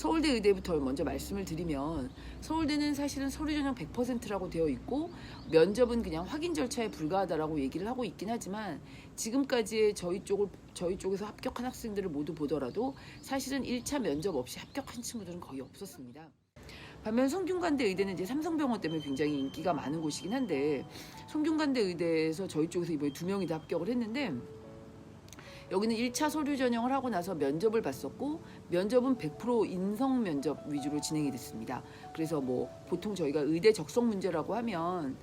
서울대 의대부터 먼저 말씀을 드리면 서울대는 사실은 서류 전형 100%라고 되어 있고 면접은 그냥 확인 절차에 불과하다라고 얘기를 하고 있긴 하지만 지금까지의 저희 쪽에서 합격한 학생들을 모두 보더라도 사실은 1차 면접 없이 합격한 친구들은 거의 없었습니다. 반면 성균관대 의대는 이제 삼성병원 때문에 굉장히 인기가 많은 곳이긴 한데 성균관대 의대에서 저희 쪽에서 이번에 2명이 다 합격을 했는데 여기는 1차 서류 전형을 하고 나서 면접을 봤었고 면접은 100% 인성 면접 위주로 진행이 됐습니다. 그래서 뭐 보통 저희가 의대 적성 문제라고 하면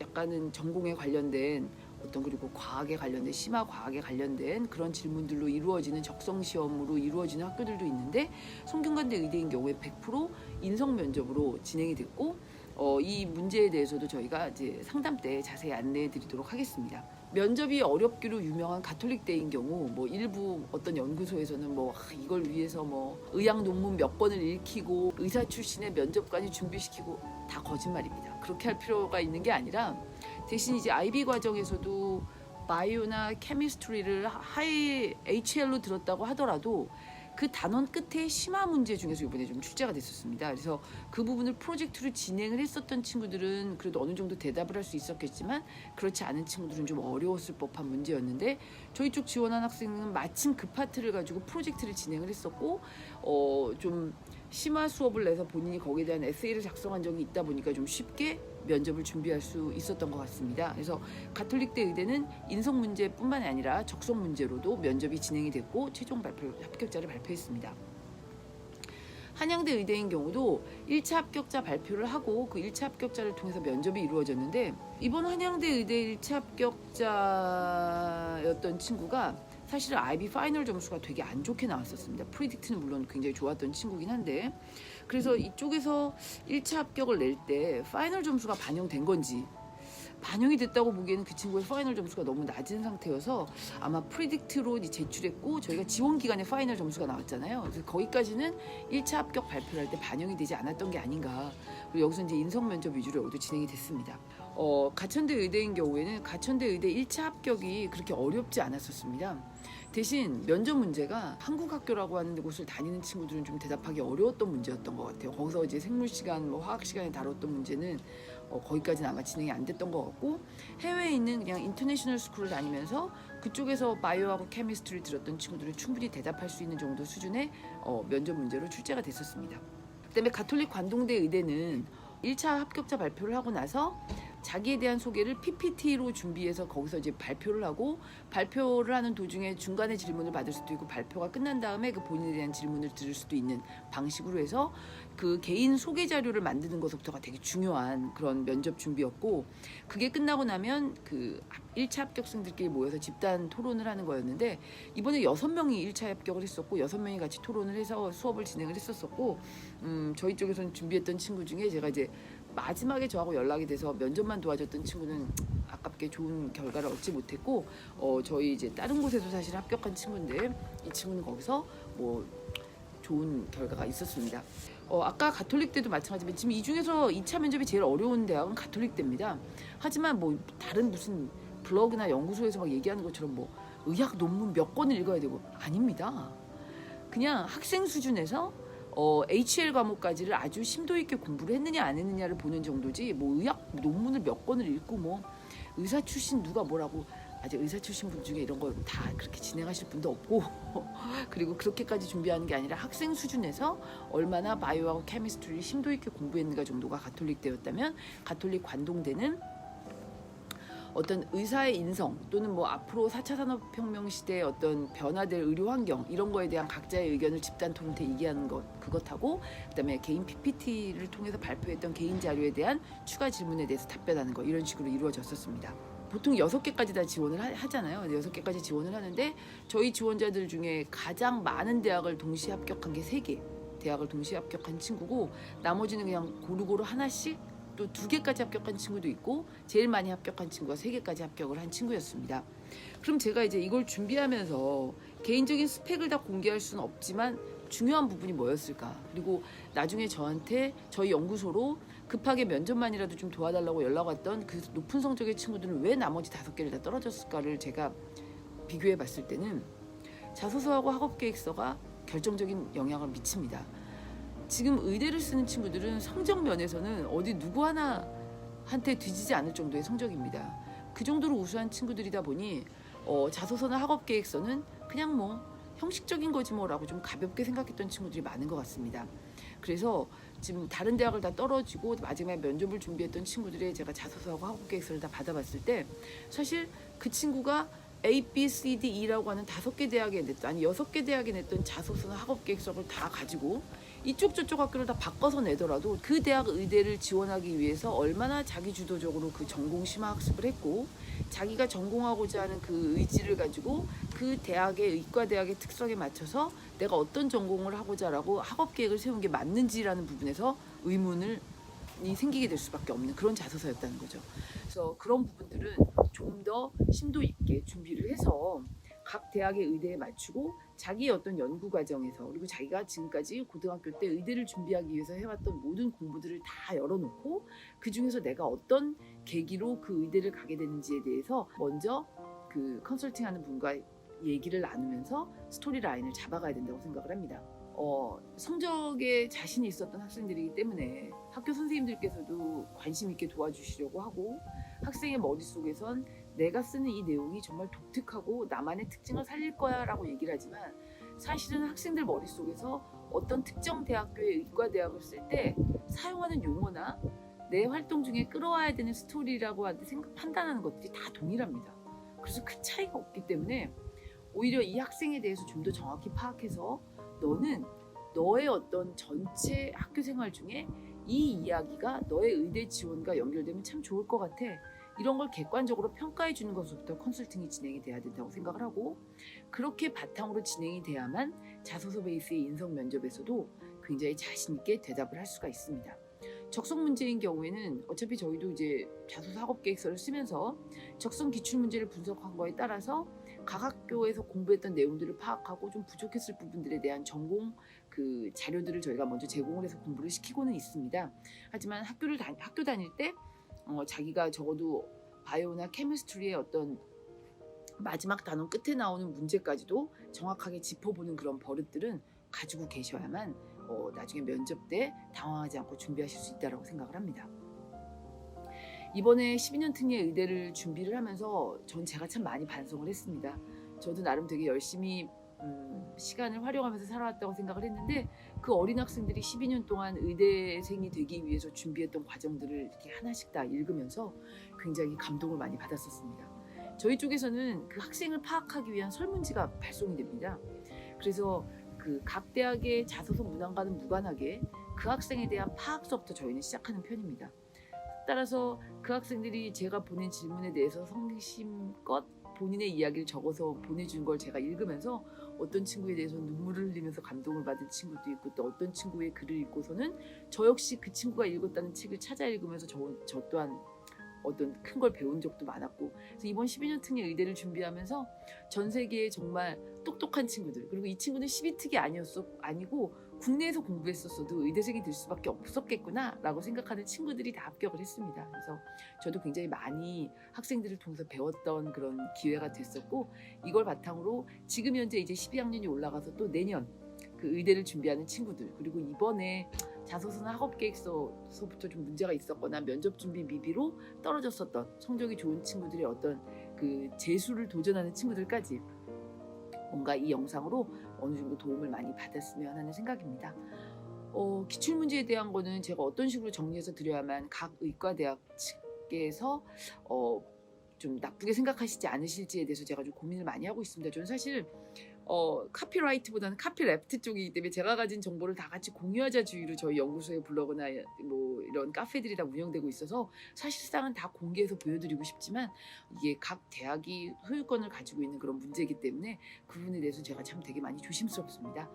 약간은 전공에 관련된 그리고 과학에 관련된 심화 과학에 관련된 그런 질문들로 이루어지는 적성 시험으로 이루어지는 학교들도 있는데 성균관대 의대인 경우에 100% 인성 면접으로 진행이 됐고 이 문제에 대해서도 저희가 이제 상담 때 자세히 안내해 드리도록 하겠습니다. 면접이 어렵기로 유명한 가톨릭대인 경우 뭐 일부 어떤 연구소에서는 뭐 이걸 위해서 뭐 의학 논문 몇 권을 읽히고 의사 출신의 면접관이 준비시키고 다 거짓말입니다. 그렇게 할 필요가 있는 게 아니라 대신 이제 IB 과정에서도 바이오나 케미스트리를 하이 HL로 들었다고 하더라도 그 단원 끝에 심화 문제 중에서 이번에 좀 출제가 됐었습니다. 그래서 그 부분을 프로젝트로 진행을 했었던 친구들은 그래도 어느 정도 대답을 할 수 있었겠지만 그렇지 않은 친구들은 좀 어려웠을 법한 문제였는데 저희 쪽 지원한 학생은 마침 그 파트를 가지고 프로젝트를 진행을 했었고 좀 심화 수업을 내서 본인이 거기에 대한 에세이를 작성한 적이 있다 보니까 좀 쉽게 면접을 준비할 수 있었던 것 같습니다. 그래서 가톨릭대 의대는 인성 문제뿐만 아니라 적성 문제로도 면접이 진행이 됐고 최종 합격자를 발표했습니다. 한양대 의대인 경우도 1차 합격자 발표를 하고 그 1차 합격자를 통해서 면접이 이루어졌는데 이번 한양대 의대 1차 합격자였던 친구가 사실은 IB 파이널 점수가 되게 안 좋게 나왔었습니다. 프리딕트는 물론 굉장히 좋았던 친구긴 한데 그래서 이쪽에서 1차 합격을 낼 때 파이널 점수가 반영된 건지 반영이 됐다고 보기에는 그 친구의 파이널 점수가 너무 낮은 상태여서 아마 프리딕트로 제출했고 저희가 지원 기간에 파이널 점수가 나왔잖아요. 그래서 거기까지는 1차 합격 발표를 할 때 반영이 되지 않았던 게 아닌가. 그리고 여기서 이제 인성 면접 위주로 여기도 진행이 됐습니다. 가천대 의대인 경우에는 가천대 의대 1차 합격이 그렇게 어렵지 않았었습니다. 대신 면접 문제가 한국 학교라고 하는 곳을 다니는 친구들은 좀 대답하기 어려웠던 문제였던 것 같아요. 거기서 이제 생물 시간, 뭐 화학 시간에 다뤘던 문제는 거기까지는 아마 진행이 안 됐던 것 같고 해외에 있는 그냥 인터내셔널 스쿨을 다니면서 그쪽에서 바이오하고 케미스트리를 들었던 친구들은 충분히 대답할 수 있는 정도 수준의 면접 문제로 출제가 됐었습니다. 그다음에 가톨릭 관동대 의대는 1차 합격자 발표를 하고 나서 자기에 대한 소개를 PPT로 준비해서 거기서 이제 발표를 하고 발표를 하는 도중에 중간에 질문을 받을 수도 있고 발표가 끝난 다음에 그 본인에 대한 질문을 들을 수도 있는 방식으로 해서 그 개인 소개 자료를 만드는 것부터가 되게 중요한 그런 면접 준비였고 그게 끝나고 나면 그 1차 합격생들끼리 모여서 집단 토론을 하는 거였는데 이번에 6명이 1차 합격을 했었고 6명이 같이 토론을 해서 수업을 진행을 했었고 저희 쪽에서는 준비했던 친구 중에 제가 이제 마지막에 저하고 연락이 돼서 면접만 도와줬던 친구는 아깝게 좋은 결과를 얻지 못했고 저희 이제 다른 곳에서 사실 합격한 친구인데 이 친구는 거기서 뭐 좋은 결과가 있었습니다. 아까 가톨릭대도 마찬가지지만 지금 이 중에서 2차 면접이 제일 어려운 대학은 가톨릭대입니다. 하지만 뭐 다른 무슨 블로그나 연구소에서 막 얘기하는 것처럼 뭐 의학 논문 몇 권을 읽어야 되고 아닙니다. 그냥 학생 수준에서 HL 과목까지를 아주 심도 있게 공부를 했느냐 안 했느냐를 보는 정도지 뭐 의학 논문을 몇 권을 읽고 뭐 의사 출신 누가 뭐라고 아직 의사 출신 분 중에 이런 거 다 그렇게 진행하실 분도 없고 그리고 그렇게까지 준비하는 게 아니라 학생 수준에서 얼마나 바이오하고 케미스트리를 심도 있게 공부했는가 정도가 가톨릭대였다면 가톨릭 관동대는 어떤 의사의 인성 또는 뭐 앞으로 4차 산업혁명 시대의 어떤 변화될 의료 환경 이런 거에 대한 각자의 의견을 집단 토론 때 얘기하는 것 그것하고 그다음에 개인 PPT를 통해서 발표했던 개인 자료에 대한 추가 질문에 대해서 답변하는 거 이런 식으로 이루어졌었습니다. 보통 6개까지 다 지원을 하잖아요. 6개까지 지원을 하는데 저희 지원자들 중에 가장 많은 대학을 동시에 합격한 게 3개 대학을 동시에 합격한 친구고 나머지는 그냥 고루고루 하나씩 또 2개까지 합격한 친구도 있고 제일 많이 합격한 친구가 3개까지 합격을 한 친구였습니다. 그럼 제가 이제 이걸 준비하면서 개인적인 스펙을 다 공개할 수는 없지만 중요한 부분이 뭐였을까? 그리고 나중에 저한테 저희 연구소로 급하게 면접만이라도 좀 도와달라고 연락 왔던 그 높은 성적의 친구들은 왜 나머지 5개를 다 떨어졌을까를 제가 비교해 봤을 때는 자소서하고 학업계획서가 결정적인 영향을 미칩니다. 지금 의대를 쓰는 친구들은 성적 면에서는 어디 누구 하나한테 뒤지지 않을 정도의 성적입니다. 그 정도로 우수한 친구들이다 보니 자소서나 학업계획서는 그냥 뭐 형식적인 거지 뭐라고 좀 가볍게 생각했던 친구들이 많은 것 같습니다. 그래서 지금 다른 대학을 다 떨어지고 마지막에 면접을 준비했던 친구들의 제가 자소서하고 학업계획서를 다 받아봤을 때 사실 그 친구가 A, B, C, D, E라고 하는 5개 대학에 냈던, 아니 6개 대학에 냈던 자소서나 학업계획서를 다 가지고 이쪽 저쪽 학교를 다 바꿔서 내더라도 그 대학 의대를 지원하기 위해서 얼마나 자기 주도적으로 그 전공 심화 학습을 했고 자기가 전공하고자 하는 그 의지를 가지고 그 대학의 의과대학의 특성에 맞춰서 내가 어떤 전공을 하고자라고 학업계획을 세운 게 맞는지라는 부분에서 의문이 생기게 될 수밖에 없는 그런 자소서였다는 거죠. 그래서 그런 부분들은 좀 더 심도 있게 준비를 해서 각 대학의 의대에 맞추고 자기의 어떤 연구 과정에서 그리고 자기가 지금까지 고등학교 때 의대를 준비하기 위해서 해왔던 모든 공부들을 다 열어놓고 그 중에서 내가 어떤 계기로 그 의대를 가게 되는지에 대해서 먼저 그 컨설팅하는 분과 얘기를 나누면서 스토리 라인을 잡아가야 된다고 생각을 합니다. 성적에 자신이 있었던 학생들이기 때문에 학교 선생님들께서도 관심 있게 도와주시려고 하고 학생의 머릿속에선 내가 쓰는 이 내용이 정말 독특하고 나만의 특징을 살릴 거야 라고 얘기를 하지만 사실은 학생들 머릿속에서 어떤 특정 대학교의 의과대학을 쓸 때 사용하는 용어나 내 활동 중에 끌어와야 되는 스토리라고 판단하는 것들이 다 동일합니다. 그래서 큰 차이가 없기 때문에 오히려 이 학생에 대해서 좀 더 정확히 파악해서 너는 너의 어떤 전체 학교 생활 중에 이 이야기가 너의 의대 지원과 연결되면 참 좋을 것 같아. 이런 걸 객관적으로 평가해 주는 것부터 컨설팅이 진행이 돼야 된다고 생각을 하고 그렇게 바탕으로 진행이 돼야만 자소서 베이스의 인성 면접에서도 굉장히 자신 있게 대답을 할 수가 있습니다. 적성 문제인 경우에는 어차피 저희도 이제 자소서 학업 계획서를 쓰면서 적성 기출 문제를 분석한 거에 따라서 각 학교에서 공부했던 내용들을 파악하고 좀 부족했을 부분들에 대한 전공 그 자료들을 저희가 먼저 제공을 해서 공부를 시키고는 있습니다. 하지만 학교 다닐 때 자기가 적어도 바이오나 케미스트리의 어떤 마지막 단원 끝에 나오는 문제까지도 정확하게 짚어보는 그런 버릇들은 가지고 계셔야만 나중에 면접 때 당황하지 않고 준비하실 수 있다고 생각을 합니다. 이번에 12년 특례 의대를 준비를 하면서 전 제가 참 많이 반성을 했습니다. 저도 나름 되게 열심히 시간을 활용하면서 살아왔다고 생각을 했는데 그 어린 학생들이 12년 동안 의대생이 되기 위해서 준비했던 과정들을 이렇게 하나씩 다 읽으면서 굉장히 감동을 많이 받았었습니다. 저희 쪽에서는 그 학생을 파악하기 위한 설문지가 발송이 됩니다. 그래서 그 각 대학의 자소서 문항과는 무관하게 그 학생에 대한 파악서부터 저희는 시작하는 편입니다. 따라서 그 학생들이 제가 보낸 질문에 대해서 성심껏 본인의 이야기를 적어서 보내준 걸 제가 읽으면서 어떤 친구에 대해서 눈물을 흘리면서 감동을 받은 친구도 있고 또 어떤 친구의 글을 읽고서는 저 역시 그 친구가 읽었다는 책을 찾아 읽으면서 저 또한 어떤 큰 걸 배운 적도 많았고 그래서 이번 12년 특례 의대를 준비하면서 전 세계에 정말 똑똑한 친구들 그리고 이 친구는 12특이 아니고 국내에서 공부했었어도 의대생이 될 수밖에 없었겠구나 라고 생각하는 친구들이 다 합격을 했습니다. 그래서 저도 굉장히 많이 학생들을 통해서 배웠던 그런 기회가 됐었고 이걸 바탕으로 지금 현재 이제 12학년이 올라가서 또 내년 그 의대를 준비하는 친구들 그리고 이번에 자소서나 학업계획서부터 좀 문제가 있었거나 면접 준비 미비로 떨어졌었던 성적이 좋은 친구들의 어떤 그 재수를 도전하는 친구들까지 뭔가 이 영상으로 어느 정도 도움을 많이 받았으면 하는 생각입니다. 기출문제에 대한 거는 제가 어떤 식으로 정리해서 드려야만 각 의과대학 측에서 좀 나쁘게 생각하시지 않으실지에 대해서 제가 좀 고민을 많이 하고 있습니다. 저는 사실 카피라이트보다는 카피랩트 쪽이기 때문에 제가 가진 정보를 다 같이 공유하자 주의로 저희 연구소의 블로그나 뭐 이런 카페들이 다 운영되고 있어서 사실상은 다 공개해서 보여드리고 싶지만 이게 각 대학이 소유권을 가지고 있는 그런 문제이기 때문에 그 부분에 대해서 제가 참 되게 많이 조심스럽습니다.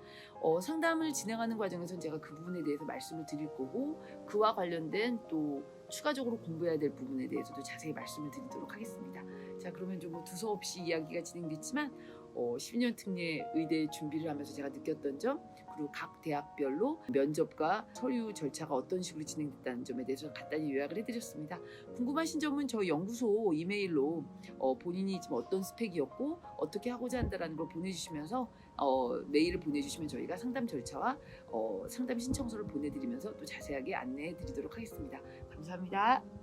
상담을 진행하는 과정에서 제가 그 부분에 대해서 말씀을 드릴 거고 그와 관련된 또 추가적으로 공부해야 될 부분에 대해서도 자세히 말씀을 드리도록 하겠습니다. 자, 그러면 좀 두서없이 이야기가 진행됐지만 12년 특례 의대 준비를 하면서 제가 느꼈던 점 그리고 각 대학별로 면접과 서류 절차가 어떤 식으로 진행됐다는 점에 대해서 간단히 요약을 해드렸습니다. 궁금하신 점은 저희 연구소 이메일로 본인이 지금 어떤 스펙이었고 어떻게 하고자 한다라는 걸 보내주시면서 메일을 보내주시면 저희가 상담 절차와 상담 신청서를 보내드리면서 또 자세하게 안내해 드리도록 하겠습니다. 감사합니다.